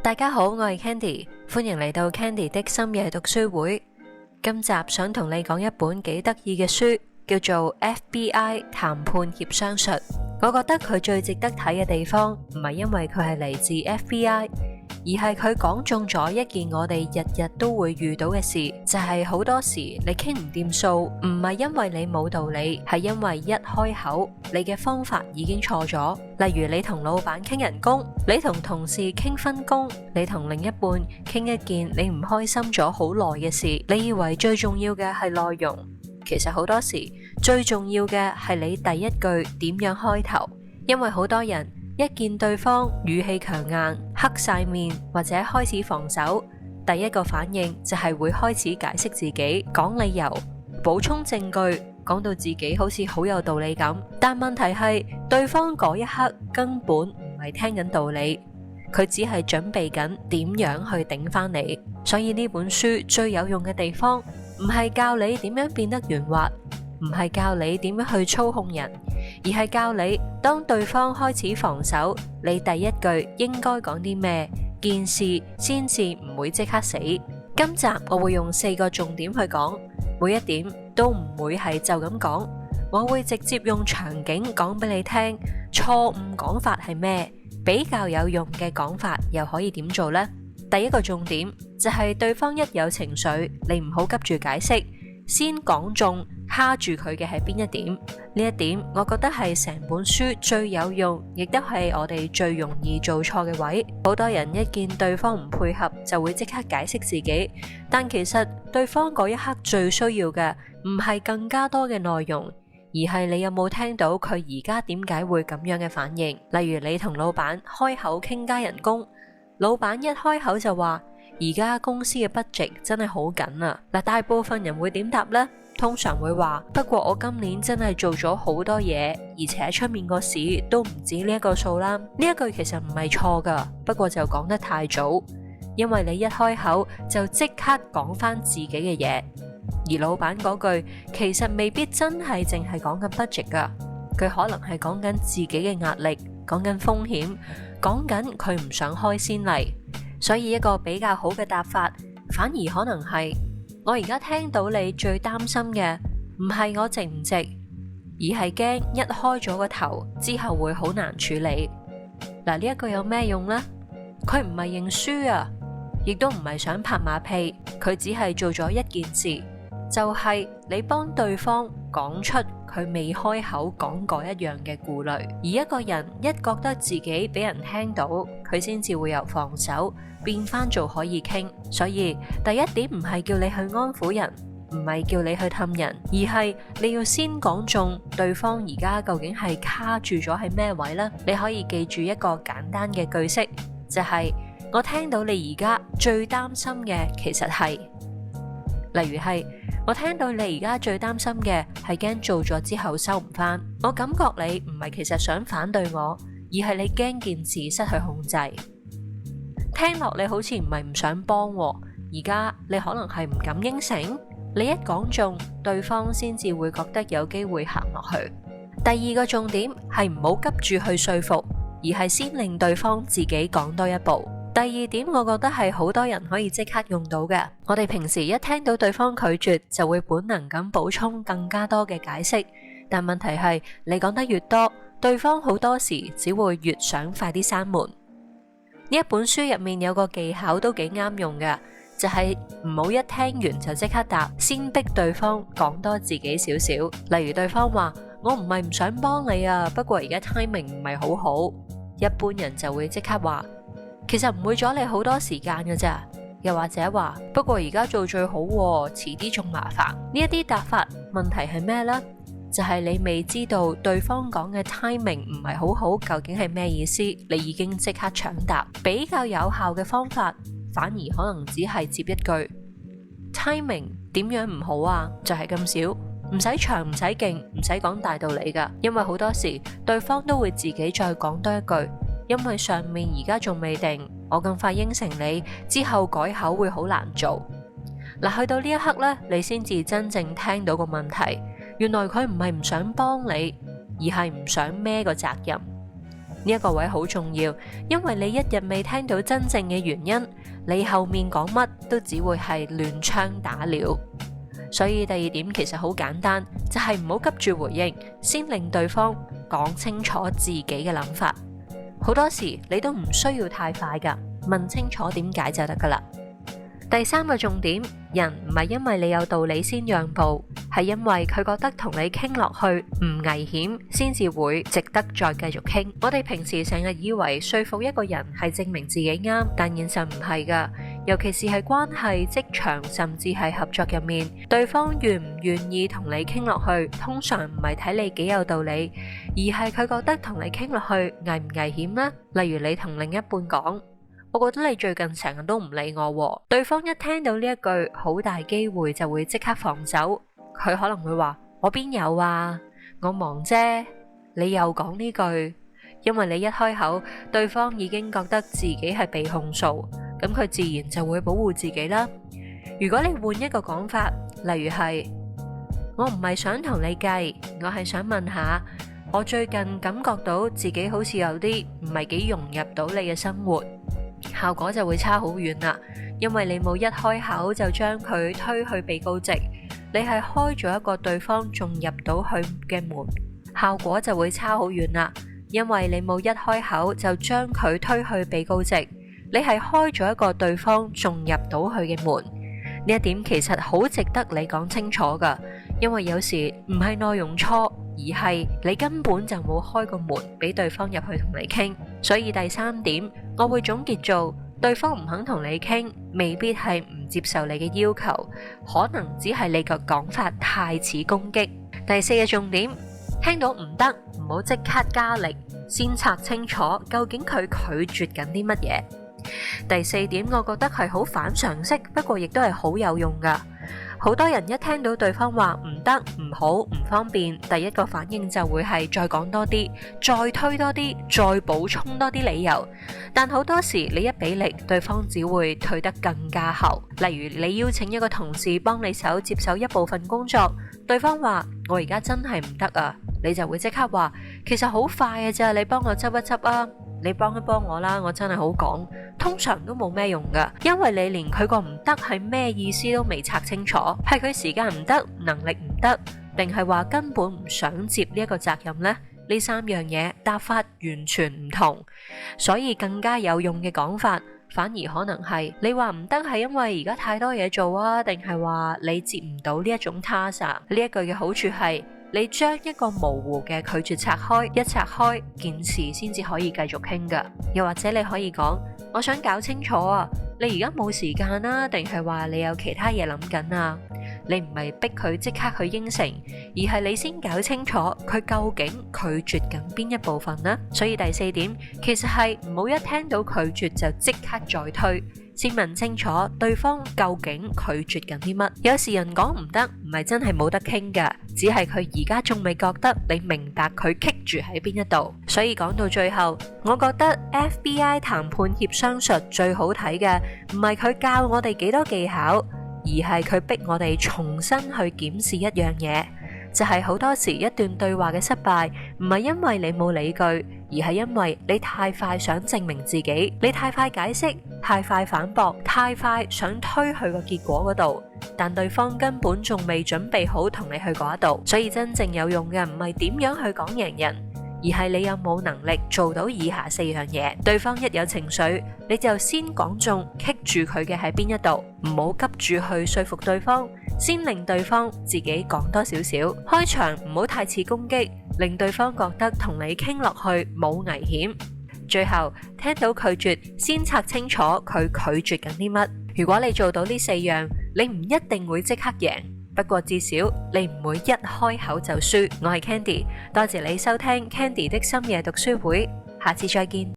大家好，我係 Candy，歡迎嚟到 Candy 的深夜讀書會。今集想同你講一本幾得意嘅書，叫做 FBI 談判協商術。我覺得佢最值得睇嘅地方，唔係因為佢係嚟自 FBI，而係佢講中咗一件我哋日日都會遇到嘅事，就係好多時你傾唔掂數，唔係因為你冇道理，係因為一開口你嘅方法已經錯咗。例如你同老闆傾人工，你同同事傾分工，你同另一半傾一件你唔開心咗好耐嘅事，你以為最重要嘅係內容，其實好多時最重要嘅係你第一句點樣開頭。因為好多人一見對方語氣強硬，黑晒面或者開始防守，第一個反應就係會開始解釋自己，講理由，補充證據，講到自己好似好有道理咁。但問題係對方嗰一刻根本唔係聽緊道理，佢只係準備緊點樣去頂返你。所以呢本書最有用嘅地方，唔係教你點樣變得圓滑，唔係教你點樣去操控人，而係教你當對方開始防守，你第一句應該講啲咩，件事先至唔會即刻死。今集我會用4個重點去講，每一點都唔會係就咁講，我會直接用場景講俾你聽，錯誤講法係咩，比較有用嘅講法又可以點做呢？第一個重點就係對方一有情緒，你唔好急住解釋，先講中卡住佢嘅係邊一點。呢一點我覺得係成本書最有用，亦都係我哋最容易做錯嘅位。好多人一見對方唔配合就會即刻解釋自己，但其實對方嗰一刻最需要嘅唔係更加多嘅內容，而係你有冇聽到佢而家點解會咁樣嘅反應。例如你同老闆開口傾加人工，老闆一開口就話而家公司嘅 budget 真係好緊啊。嗱，大部分人會點答呢？通常會話，不過我今年真係做咗好多嘢，而且出面個市都唔止呢一個數啦。呢一句其實唔係錯噶，不過就講得太早，因為你一開口就即刻講翻自己嘅嘢，而老闆嗰句其實未必真係淨係講緊 budget 噶，佢可能係講緊自己嘅壓力，講緊風險，講緊佢唔想開先例。所以一個比較好嘅答法，反而可能係，我而家聽到你最擔心嘅唔係我值唔值，而係驚一開咗個頭之後會好難處理。嗱，呢一句有咩用呢？佢唔係認輸啊，亦都唔係想拍馬屁，佢只係做咗一件事，就係你幫對方講出佢未開口講過一樣嘅顧慮。而一個人一覺得自己俾人聽到，佢先至會由防守變翻做可以傾。所以第一點唔係叫你去安撫人，唔係叫你去氹人，而係你要先講中對方而家究竟係卡住咗喺咩位呢？你可以記住一個簡單嘅句式，就係我聽到你而家最擔心嘅其實係，例如係我聽到你而家最擔心嘅係驚做咗之後收唔翻，我感覺你唔係其實想反對我，而係你驚件事失去控制。聽落你好似唔係唔想幫，而家你可能係唔敢應承。你一講中，對方先至會覺得有機會行落去。第二個重點係唔好急住去說服，而係先令對方自己講多一步。第二點我覺得係好多人可以即刻用到嘅。我哋平時一聽到對方拒絕，就會本能咁補充更加多嘅解釋，但問題係你講得越多，對方好多時只會越想快啲閂門。呢一本書入面有個技巧都幾啱用嘅，就係唔好一聽完就即刻答，先逼對方講多自己少少。例如對方話我唔係唔想幫你啊，不過而家 timing 唔係好好，一般人就會即刻話其實唔會阻你好多時間㗎咋，又或者話不過而家做最好喎，遲啲仲麻煩。呢一啲答法問題係咩呢？就係你未知道對方講嘅 timing 唔係好好究竟係咩意思，你已經即刻搶答。比較有效嘅方法反而可能只係接一句 timing 點樣唔好啊，就係咁少，唔使長唔使勁，唔使講大道理㗎，因為好多時對方都會自己再講多一句，因為上面而家仲未定，我咁快應承你之後改口會好難做。嗱，去到呢一刻呢，你先至真正聽到個問題，原來佢唔係唔想幫你，而係唔想孭個責任。呢一個位好重要，因為你一日未聽到真正嘅原因，你後面講乜都只會係亂槍打鳥。所以第二點其實好簡單，就係唔好急住回應，先令對方講清楚自己嘅諗法。好多時你都唔需要太快㗎，問清楚點解就得㗎啦。第三個重點，人唔係因為你有道理先讓步，係因為佢覺得同你傾落去唔危險，先至會值得再繼續傾。我哋平時成日以為說服一個人係證明自己啱，但現實唔係㗎。尤其是係關係、職場，甚至係合作入面，對方願唔願意同你傾落去，通常唔係睇你幾有道理，而係佢覺得同你傾落去危唔危險呢？例如你同另一半講，我覺得你最近成日都唔理我喎，對方一聽到呢一句，好大機會就會即刻防走。佢可能會話：我邊有啊，我忙啫。你又講呢句，因為你一開口，對方已經覺得自己係被控訴，咁佢自然就會保護自己啦。如果你換一個講法，例如係：我唔係想同你計，我係想問下，我最近感覺到自己好似有啲唔係幾融入到你嘅生活。效果就會差好遠啦，因為你冇一開口就將佢推去被告席，你係開咗一個對方仲入到去嘅門，效果就會差好遠啦，因為你冇一開口就將佢推去被告席，你係開咗一個對方仲入到去嘅門。呢一點其實好值得你講清楚噶，因為有時唔係內容錯，而係你根本就冇開個門俾對方入去同你傾。所以第三點，我會總結做：對方唔肯同你傾，未必係唔接受你嘅要求，可能只係你個講法太似攻擊。第四個重點，聽到唔得，唔好即刻加力，先拆清楚究竟佢拒絕緊啲乜嘢。第四點，我覺得係好反常識，不過亦都係好有用噶。好多人一聽到對方話唔得、唔好、唔方便，第一個反應就會係再講多啲，再推多啲，再補充多啲理由。但好多時你一俾力，對方只會退得更加後。例如你邀請一個同事幫你手接手一部分工作，對方話我而家真係唔得啊，你就會即刻話其實好快嘅咋，你幫我執一執啊，你幫一幫我啦，我真係好趕。通常都冇咩用噶，因為你連佢個唔得係咩意思都未拆清楚，係佢時間唔得、能力唔得，定係話根本唔想接呢一個責任呢？呢三樣嘢答法完全唔同，所以更加有用嘅講法，反而可能係你話唔得係因為而家太多嘢做啊，定係話你接唔到呢一種 task。呢一句嘅好處係你將一個模糊嘅拒絕拆開，一拆開件事先至可以繼續傾噶。又或者你可以講：我想搞清楚啊，你而家冇時間啊，定係話你有其他嘢諗緊啊？你唔係逼佢即刻去應承，而係你先搞清楚佢究竟拒絕緊邊一部分呢？所以第四點其實係唔好一聽到拒絕就即刻再推，先問清楚對方究竟拒絕緊啲乜。有時人講唔得，唔係真係冇得傾噶，只係佢而家仲未覺得你明白佢棘住喺邊一度。所以講到最後，我覺得 FBI 談判協商術最好睇嘅唔係佢教我哋幾多技巧，而係佢逼我哋重新去檢視一樣嘢，就係好多時一段對話嘅失敗唔係因為你冇理據，而係因為你太快想證明自己，你太快解釋，太快反駁，太快想推去個結果嗰度，但對方根本仲未準備好同你去嗰度。所以真正有用嘅唔係點樣去講贏人，而係你有冇能力做到以下四樣嘢。對方一有情緒，你就先講中棘住佢嘅喺邊一度，唔好急住去說服對方，先令對方自己講多少少。開場唔好太似攻擊，令對方覺得同你傾落去冇危險。最後聽到拒絕，先拆清楚佢拒絕緊啲乜。如果你做到呢四樣，你唔一定會即刻贏，不過至少你唔會一開口就輸。我係 Candy，多謝你收聽 Candy 的深夜讀書會，下次再見。